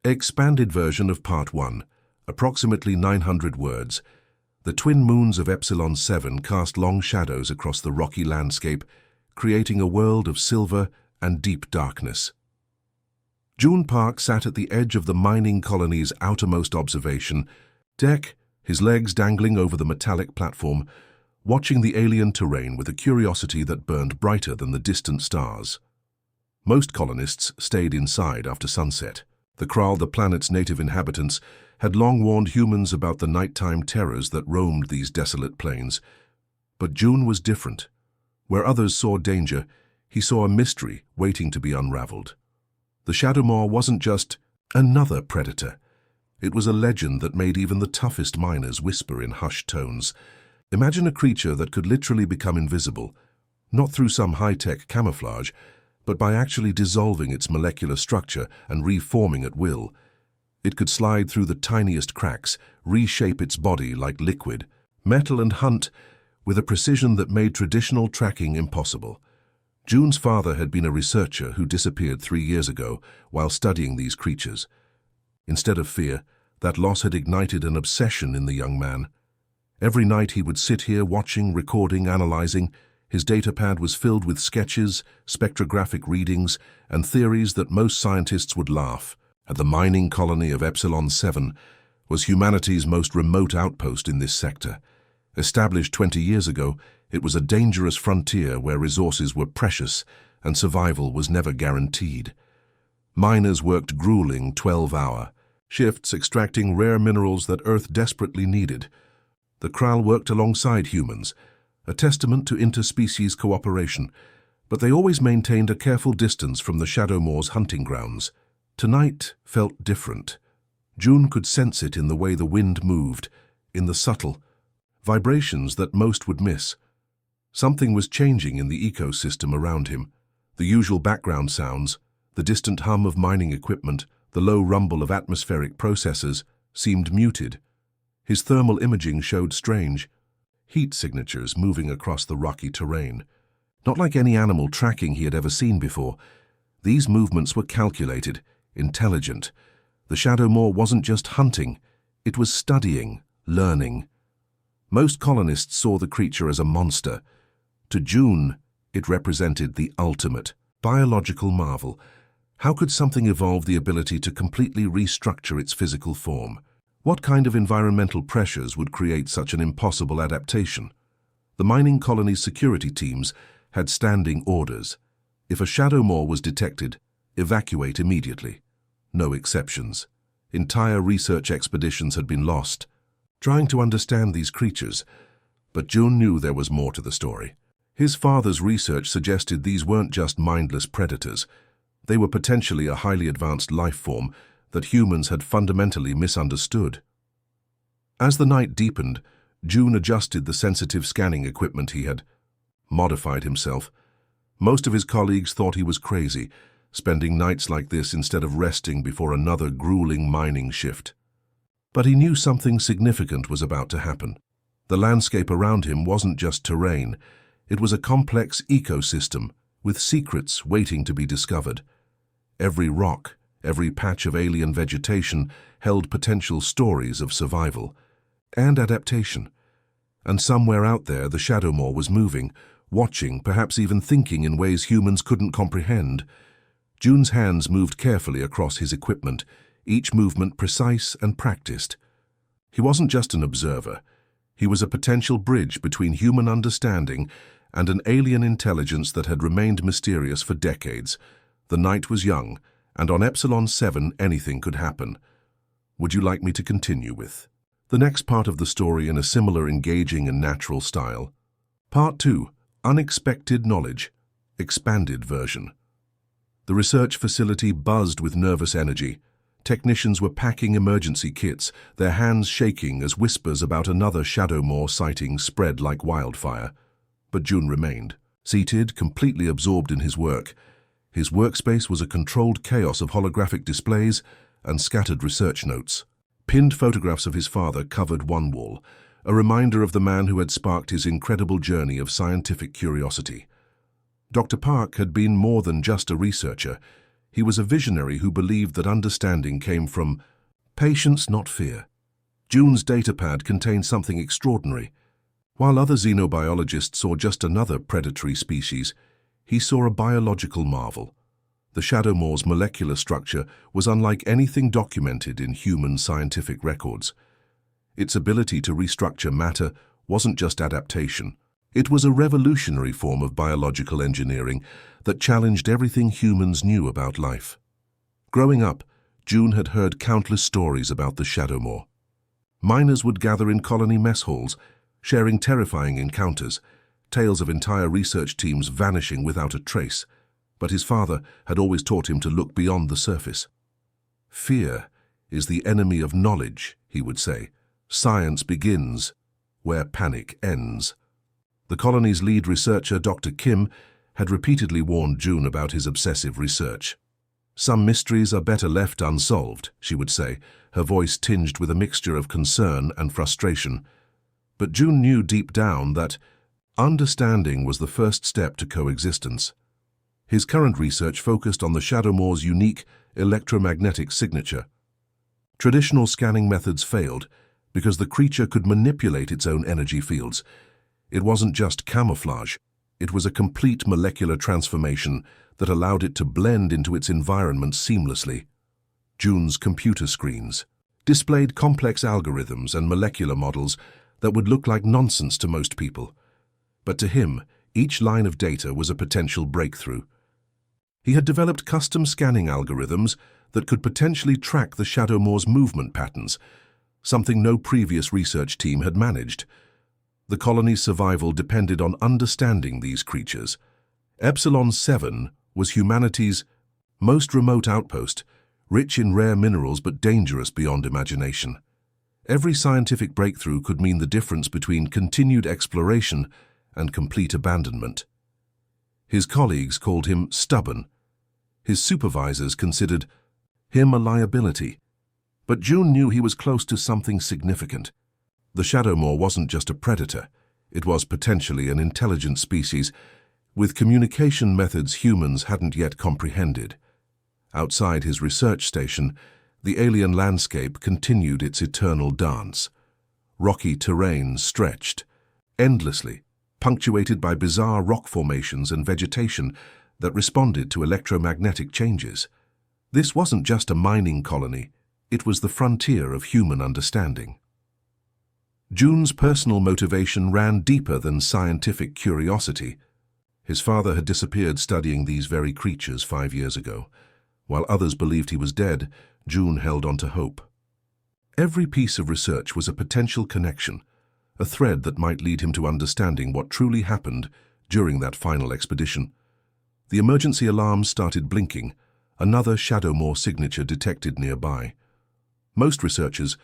Expanded version of Part 1, approximately 900 words. The twin moons of Epsilon 7 cast long shadows across the rocky landscape, creating a world of silver and deep darkness. June Park sat at the edge of the mining colony's outermost observation deck, his legs dangling over the metallic platform, watching the alien terrain with a curiosity that burned brighter than the distant stars. Most colonists stayed inside after sunset. The Kral, the planet's native inhabitants, had long warned humans about the nighttime terrors that roamed these desolate plains. But June was different. Where others saw danger, he saw a mystery waiting to be unraveled. The Shadowmaw wasn't just another predator. It was a legend that made even the toughest miners whisper in hushed tones. Imagine a creature that could literally become invisible, not through some high-tech camouflage, but by actually dissolving its molecular structure and reforming at will. It could slide through the tiniest cracks, reshape its body like liquid, metal and hunt with a precision that made traditional tracking impossible. June's father had been a researcher who disappeared 3 years ago while studying these creatures. Instead of fear, that loss had ignited an obsession in the young man. Every night he would sit here watching, recording, analyzing. His datapad was filled with sketches, spectrographic readings, and theories that most scientists would laugh at. The mining colony of Epsilon 7 was humanity's most remote outpost in this sector. Established 20 years ago, it was a dangerous frontier where resources were precious and survival was never guaranteed. Miners worked grueling 12-hour shifts extracting rare minerals that Earth desperately needed. The Kral worked alongside humans, a testament to interspecies cooperation, but they always maintained a careful distance from the Shadowmaw's hunting grounds. Tonight felt different. June could sense it in the way the wind moved, in the subtle vibrations that most would miss. Something was changing in the ecosystem around him. The usual background sounds, the distant hum of mining equipment, the low rumble of atmospheric processes, seemed muted. His thermal imaging showed strange heat signatures moving across the rocky terrain. Not like any animal tracking he had ever seen before. These movements were calculated, intelligent. The Shadowmaw wasn't just hunting, it was studying, learning. Most colonists saw the creature as a monster. To June, it represented the ultimate biological marvel. How could something evolve the ability to completely restructure its physical form? What kind of environmental pressures would create such an impossible adaptation? The mining colony's security teams had standing orders. If a Shadowmaw was detected, evacuate immediately. No exceptions. Entire research expeditions had been lost, trying to understand these creatures. But June knew there was more to the story. His father's research suggested these weren't just mindless predators. They were potentially a highly advanced life form that humans had fundamentally misunderstood. As the night deepened, June adjusted the sensitive scanning equipment he had modified himself. Most of his colleagues thought he was crazy, spending nights like this instead of resting before another grueling mining shift. But he knew something significant was about to happen. The landscape around him wasn't just terrain. It was a complex ecosystem with secrets waiting to be discovered. Every rock, every patch of alien vegetation held potential stories of survival and adaptation. And somewhere out there, the Shadowmaw was moving, watching, perhaps even thinking in ways humans couldn't comprehend. June's hands moved carefully across his equipment, each movement precise and practiced. He wasn't just an observer. He was a potential bridge between human understanding and an alien intelligence that had remained mysterious for decades. The night was young, and on Epsilon 7 anything could happen. Would you like me to continue with the next part of the story in a similar engaging and natural style? Part 2, Unexpected Knowledge, Expanded Version. The research facility buzzed with nervous energy. Technicians were packing emergency kits, their hands shaking as whispers about another Shadowmaw sighting spread like wildfire. But June remained, seated, completely absorbed in his work. His workspace was a controlled chaos of holographic displays and scattered research notes. Pinned photographs of his father covered one wall, a reminder of the man who had sparked his incredible journey of scientific curiosity. Dr. Park had been more than just a researcher. He was a visionary who believed that understanding came from patience, not fear. June's datapad contained something extraordinary. While other xenobiologists saw just another predatory species, he saw a biological marvel. The Shadowmoor's molecular structure was unlike anything documented in human scientific records. Its ability to restructure matter wasn't just adaptation. It was a revolutionary form of biological engineering that challenged everything humans knew about life. Growing up, June had heard countless stories about the Shadowmoor. Miners would gather in colony mess halls, sharing terrifying encounters, tales of entire research teams vanishing without a trace. But his father had always taught him to look beyond the surface. Fear is the enemy of knowledge, he would say. Science begins where panic ends. The colony's lead researcher, Dr. Kim, had repeatedly warned June about his obsessive research. Some mysteries are better left unsolved, she would say, her voice tinged with a mixture of concern and frustration. But June knew deep down that understanding was the first step to coexistence. His current research focused on the Shadowmoor's unique electromagnetic signature. Traditional scanning methods failed because the creature could manipulate its own energy fields. It wasn't just camouflage, it was a complete molecular transformation that allowed it to blend into its environment seamlessly. June's computer screens displayed complex algorithms and molecular models that would look like nonsense to most people. But to him, each line of data was a potential breakthrough. He had developed custom scanning algorithms that could potentially track the Shadowmoor's movement patterns, something no previous research team had managed. The colony's survival depended on understanding these creatures. Epsilon 7 was humanity's most remote outpost, rich in rare minerals but dangerous beyond imagination. Every scientific breakthrough could mean the difference between continued exploration and complete abandonment. His colleagues called him stubborn. His supervisors considered him a liability. But June knew he was close to something significant. The Shadowmoor wasn't just a predator. It was potentially an intelligent species with communication methods humans hadn't yet comprehended. Outside his research station, the alien landscape continued its eternal dance. Rocky terrain stretched endlessly, punctuated by bizarre rock formations and vegetation that responded to electromagnetic changes. This wasn't just a mining colony, it was the frontier of human understanding. June's personal motivation ran deeper than scientific curiosity. His father had disappeared studying these very creatures 5 years ago. While others believed he was dead, June held on to hope. Every piece of research was a potential connection, a thread that might lead him to understanding what truly happened during that final expedition. The emergency alarms started blinking, another Shadowmoor signature detected nearby. Most researchers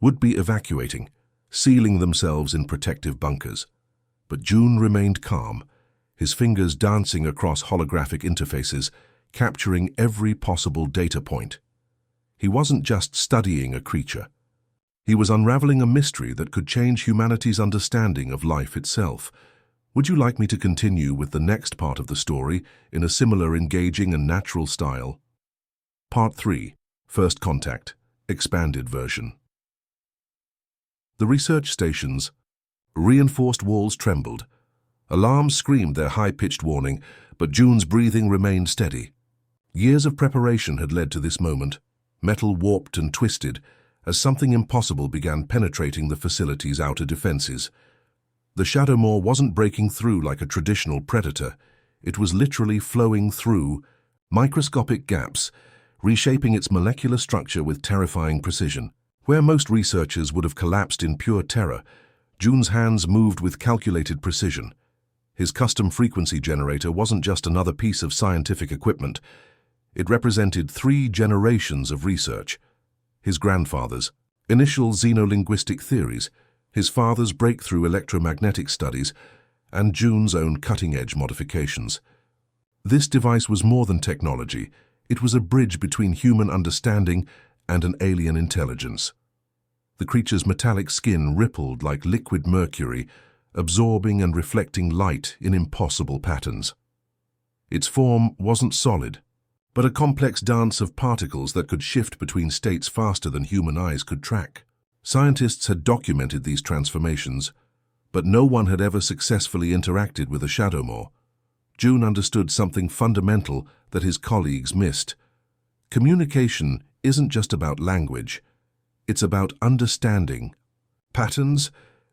would be evacuating, sealing themselves in protective bunkers. But June remained calm, his fingers dancing across holographic interfaces, capturing every possible data point. He wasn't just studying a creature. He was unraveling a mystery that could change humanity's understanding of life itself. Would you like me to continue with the next part of the story in a similar engaging and natural style? Part 3. First Contact. Expanded version. The research station's reinforced walls trembled. Alarms screamed their high-pitched warning, but June's breathing remained steady. Years of preparation had led to this moment. Metal warped and twisted as something impossible began penetrating the facility's outer defenses. The Shadowmoor wasn't breaking through like a traditional predator. It was literally flowing through microscopic gaps, reshaping its molecular structure with terrifying precision. Where most researchers would have collapsed in pure terror, June's hands moved with calculated precision. His custom frequency generator wasn't just another piece of scientific equipment. It represented 3 generations of research. His grandfather's initial xenolinguistic theories, his father's breakthrough electromagnetic studies, and June's own cutting-edge modifications. This device was more than technology. It was a bridge between human understanding and an alien intelligence. The creature's metallic skin rippled like liquid mercury, absorbing and reflecting light in impossible patterns. Its form wasn't solid. but a complex dance of particles that could shift between states faster than human eyes could track. Scientists had documented these transformations, but no one had ever successfully interacted with a Shadowmoor. June understood something fundamental that his colleagues missed. Communication isn't just about language, it's about understanding patterns,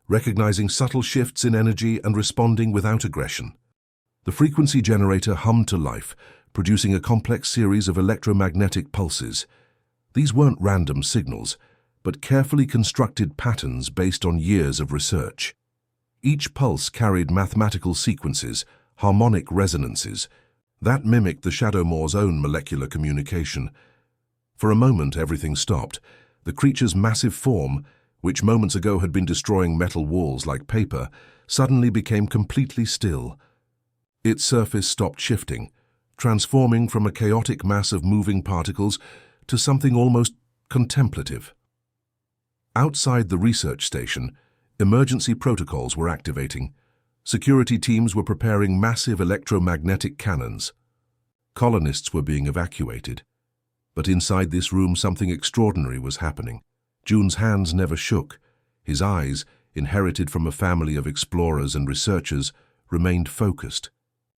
recognizing subtle shifts in energy and responding without aggression. The frequency generator hummed to life, producing a complex series of electromagnetic pulses. These weren't random signals, but carefully constructed patterns based on years of research. Each pulse carried mathematical sequences, harmonic resonances, that mimicked the Shadowmoor's own molecular communication. For a moment, everything stopped. The creature's massive form, which moments ago had been destroying metal walls like paper, suddenly became completely still. Its surface stopped shifting, transforming from a chaotic mass of moving particles to something almost contemplative. Outside the research station, emergency protocols were activating. Security teams were preparing massive electromagnetic cannons. Colonists were being evacuated. But inside this room, something extraordinary was happening. June's hands never shook. His eyes, inherited from a family of explorers and researchers, remained focused.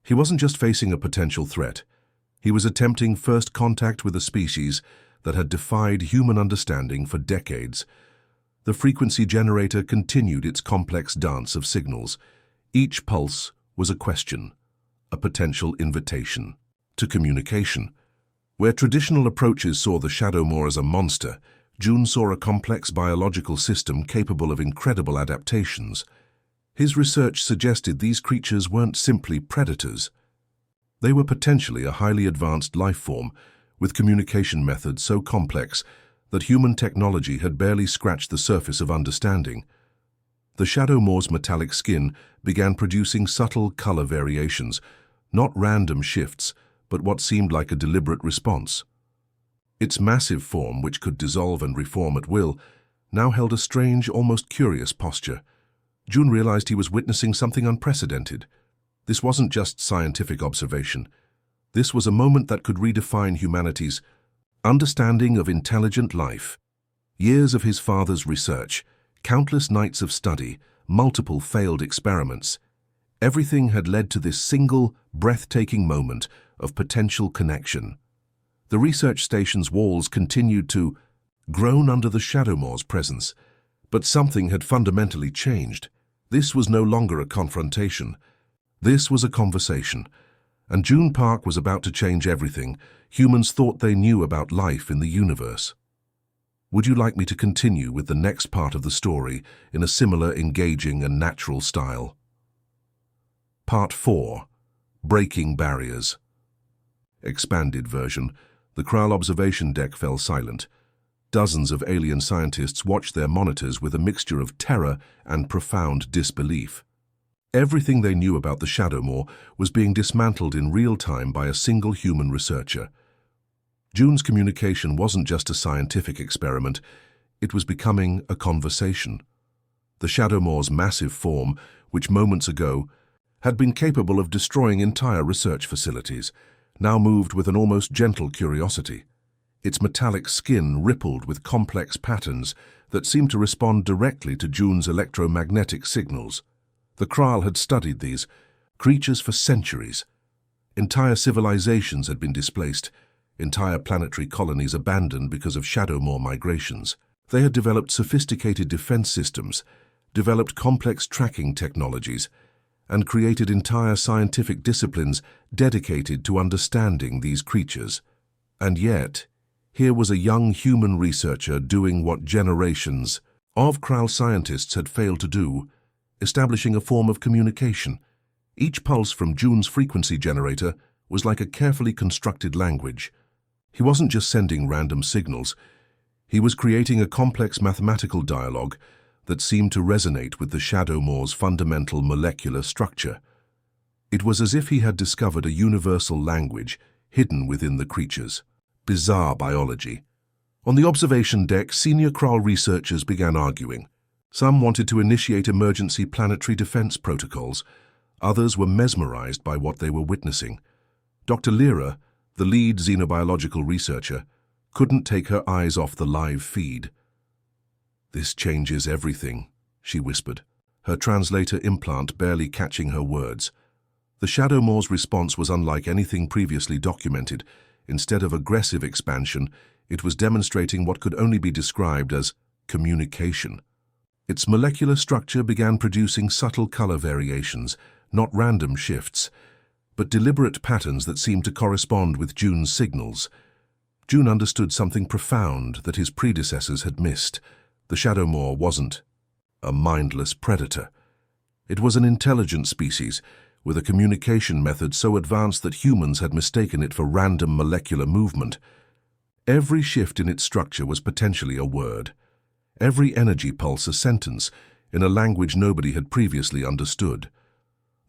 He wasn't just facing a potential threat. He was attempting first contact with a species that had defied human understanding for decades. The frequency generator continued its complex dance of signals. Each pulse was a question, a potential invitation to communication. Where traditional approaches saw the Shadowmoor as a monster, June saw a complex biological system capable of incredible adaptations. His research suggested these creatures weren't simply predators. They were potentially a highly advanced life form, with communication methods so complex that human technology had barely scratched the surface of understanding. The Shadowmoor's metallic skin began producing subtle color variations, not random shifts, but what seemed like a deliberate response. Its massive form, which could dissolve and reform at will, now held a strange, almost curious posture. June realized he was witnessing something unprecedented. This wasn't just scientific observation. This was a moment that could redefine humanity's understanding of intelligent life. Years of his father's research, countless nights of study, multiple failed experiments, everything had led to this single, breathtaking moment of potential connection. The research station's walls continued to groan under the Shadowmoor's presence, but something had fundamentally changed. This was no longer a confrontation. This was a conversation. And June Park was about to change everything humans thought they knew about life in the universe. Would you like me to continue with the next part of the story in a similar, engaging and natural style? Part 4. Breaking Barriers. Expanded version. The Kral observation deck fell silent. Dozens of alien scientists watched their monitors with a mixture of terror and profound disbelief. Everything they knew about the Shadowmoor was being dismantled in real time by a single human researcher. June's communication wasn't just a scientific experiment, it was becoming a conversation. The Shadowmoor's massive form, which moments ago had been capable of destroying entire research facilities, now moved with an almost gentle curiosity. Its metallic skin rippled with complex patterns that seemed to respond directly to June's electromagnetic signals. The Kral had studied these creatures for centuries. Entire civilizations had been displaced, entire planetary colonies abandoned because of Shadowmoor migrations. They had developed sophisticated defense systems, developed complex tracking technologies, and created entire scientific disciplines dedicated to understanding these creatures. And yet, here was a young human researcher doing what generations of Kral scientists had failed to do, establishing a form of communication. Each pulse from June's frequency generator was like a carefully constructed language. He wasn't just sending random signals, he was creating a complex mathematical dialogue that seemed to resonate with the Shadowmoor's fundamental molecular structure. It was as if he had discovered a universal language hidden within the creatures. Bizarre biology. On the observation deck, senior Kral researchers began arguing. Some wanted to initiate emergency planetary defense protocols. Others were mesmerized by what they were witnessing. Dr. Lyra, The lead xenobiological researcher couldn't take her eyes off the live feed. "This changes everything," she whispered, her translator implant barely catching her words. The Shadowmoor's response was unlike anything previously documented. Instead of aggressive expansion, it was demonstrating what could only be described as communication. Its molecular structure began producing subtle color variations, not random shifts, but deliberate patterns that seemed to correspond with June's signals. June understood something profound that his predecessors had missed. The Shadowmoor wasn't a mindless predator. It was an intelligent species, with a communication method so advanced that humans had mistaken it for random molecular movement. Every shift in its structure was potentially a word. Every energy pulse a sentence, in a language nobody had previously understood.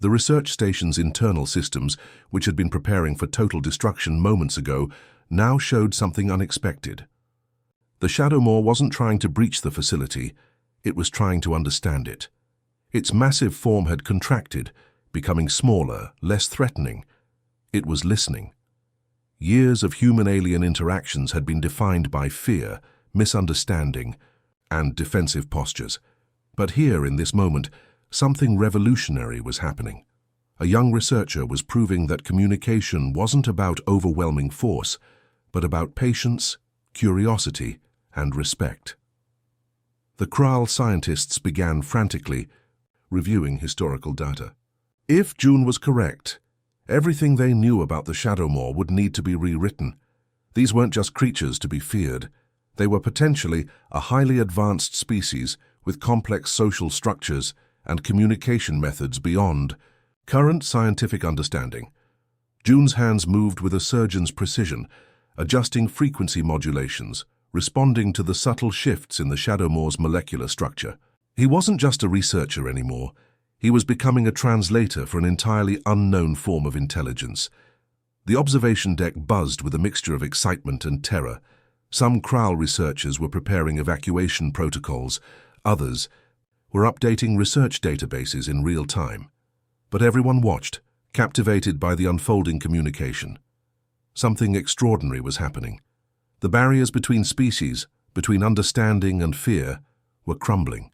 The research station's internal systems, which had been preparing for total destruction moments ago, now showed something unexpected. The Shadowmoor wasn't trying to breach the facility, it was trying to understand it. Its massive form had contracted, becoming smaller, less threatening. It was listening. Years of human-alien interactions had been defined by fear, misunderstanding, and defensive postures. But here, in this moment, something revolutionary was happening. A young researcher was proving that communication wasn't about overwhelming force, but about patience, curiosity, and respect. The Kral scientists began frantically reviewing historical data. If June was correct, everything they knew about the Shadowmoor would need to be rewritten. These weren't just creatures to be feared. They were potentially a highly advanced species with complex social structures and communication methods beyond current scientific understanding. June's hands moved with a surgeon's precision, adjusting frequency modulations, responding to the subtle shifts in the Shadowmoor's molecular structure. He wasn't just a researcher anymore. He was becoming a translator for an entirely unknown form of intelligence. The observation deck buzzed with a mixture of excitement and terror. Some Kral researchers were preparing evacuation protocols, others were updating research databases in real time. But everyone watched, captivated by the unfolding communication. Something extraordinary was happening. The barriers between species, between understanding and fear, were crumbling.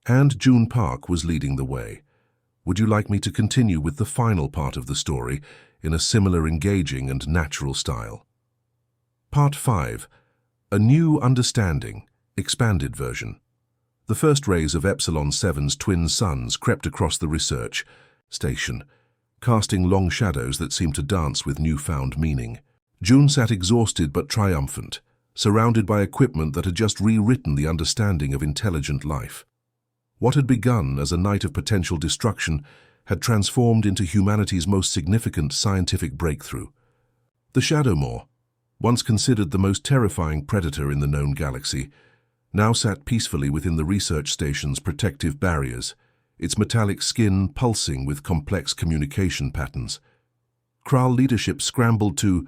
And June Park was leading the way. Would you like me to continue with the final part of the story in a similar engaging and natural style? Part 5. A New Understanding, Expanded Version. The first rays of Epsilon 7's twin suns crept across the research station, casting long shadows that seemed to dance with newfound meaning. June sat exhausted but triumphant, surrounded by equipment that had just rewritten the understanding of intelligent life. What had begun as a night of potential destruction had transformed into humanity's most significant scientific breakthrough. The Shadowmoor, once considered the most terrifying predator in the known galaxy, now sat peacefully within the research station's protective barriers, its metallic skin pulsing with complex communication patterns. Kral leadership scrambled to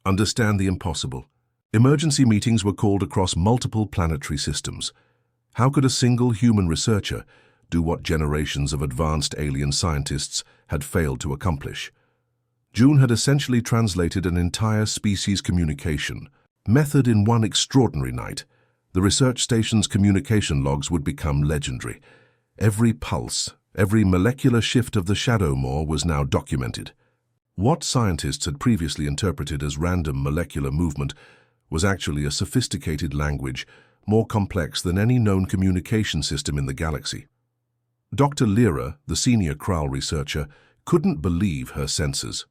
understand the impossible. Emergency meetings were called across multiple planetary systems. How could a single human researcher do what generations of advanced alien scientists had failed to accomplish? June had essentially translated an entire species communication method in one extraordinary night. The research station's communication logs would become legendary. Every pulse, every molecular shift of the Shadowmoor was now documented. What scientists had previously interpreted as random molecular movement was actually a sophisticated language, more complex than any known communication system in the galaxy. Dr. Lyra, the senior Kral researcher, couldn't believe her senses.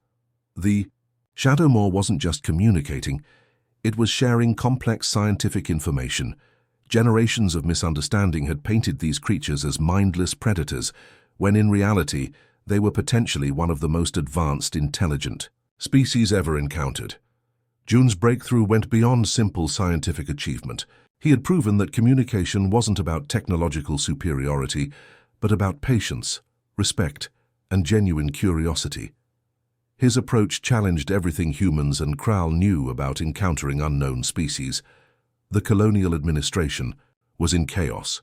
The Shadowmoor wasn't just communicating, it was sharing complex scientific information. Generations of misunderstanding had painted these creatures as mindless predators, when in reality, they were potentially one of the most advanced, intelligent species ever encountered. June's breakthrough went beyond simple scientific achievement. He had proven that communication wasn't about technological superiority, but about patience, respect, and genuine curiosity. His approach challenged everything humans and Kral knew about encountering unknown species. The colonial administration was in chaos.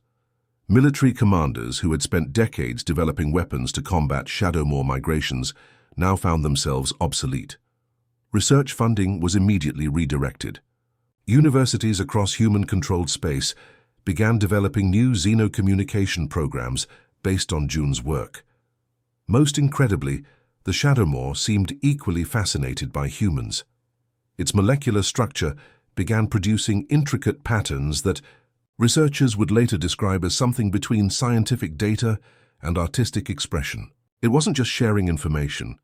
Military commanders who had spent decades developing weapons to combat Shadowmoor migrations now found themselves obsolete. Research funding was immediately redirected. Universities across human-controlled space began developing new xenocommunication programs based on June's work. Most incredibly, the Shadowmoor seemed equally fascinated by humans. Its molecular structure began producing intricate patterns that researchers would later describe as something between scientific data and artistic expression. It wasn't just sharing information,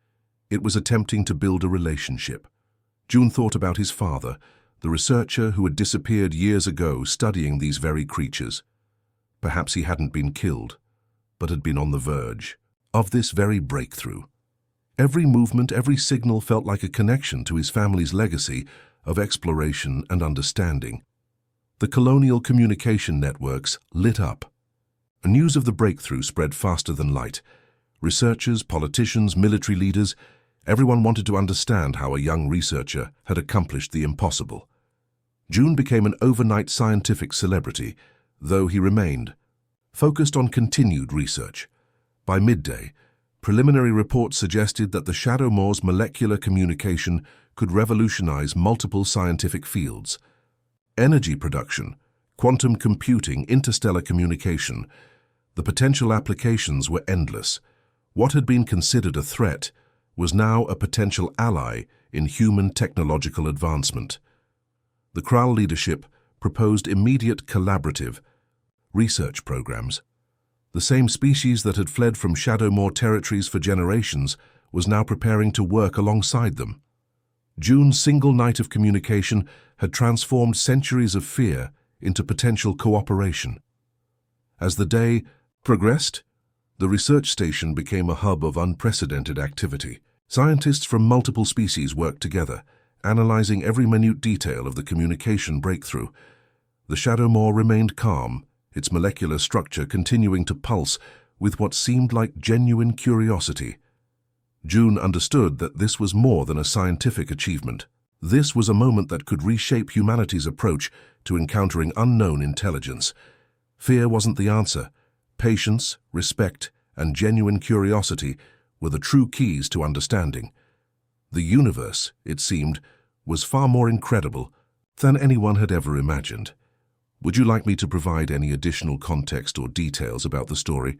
it was attempting to build a relationship. June thought about his father, the researcher who had disappeared years ago studying these very creatures. Perhaps he hadn't been killed, but had been on the verge of this very breakthrough. Every movement, every signal felt like a connection to his family's legacy of exploration and understanding. The colonial communication networks lit up. News of the breakthrough spread faster than light. Researchers, politicians, military leaders, everyone wanted to understand how a young researcher had accomplished the impossible. June became an overnight scientific celebrity, though he remained focused on continued research. By midday, preliminary reports suggested that the Shadowmoor's molecular communication could revolutionize multiple scientific fields. Energy production, quantum computing, interstellar communication. The potential applications were endless. What had been considered a threat was now a potential ally in human technological advancement. The Kral leadership proposed immediate collaborative research programs. The same species that had fled from Shadowmoor territories for generations was now preparing to work alongside them. June's single night of communication had transformed centuries of fear into potential cooperation. As the day progressed, the research station became a hub of unprecedented activity. Scientists from multiple species worked together, analyzing every minute detail of the communication breakthrough. The Shadowmoor remained calm, its molecular structure continuing to pulse with what seemed like genuine curiosity. June understood that this was more than a scientific achievement. This was a moment that could reshape humanity's approach to encountering unknown intelligence. Fear wasn't the answer. Patience, respect, and genuine curiosity were the true keys to understanding. The universe, it seemed, was far more incredible than anyone had ever imagined. Would you like me to provide any additional context or details about the story?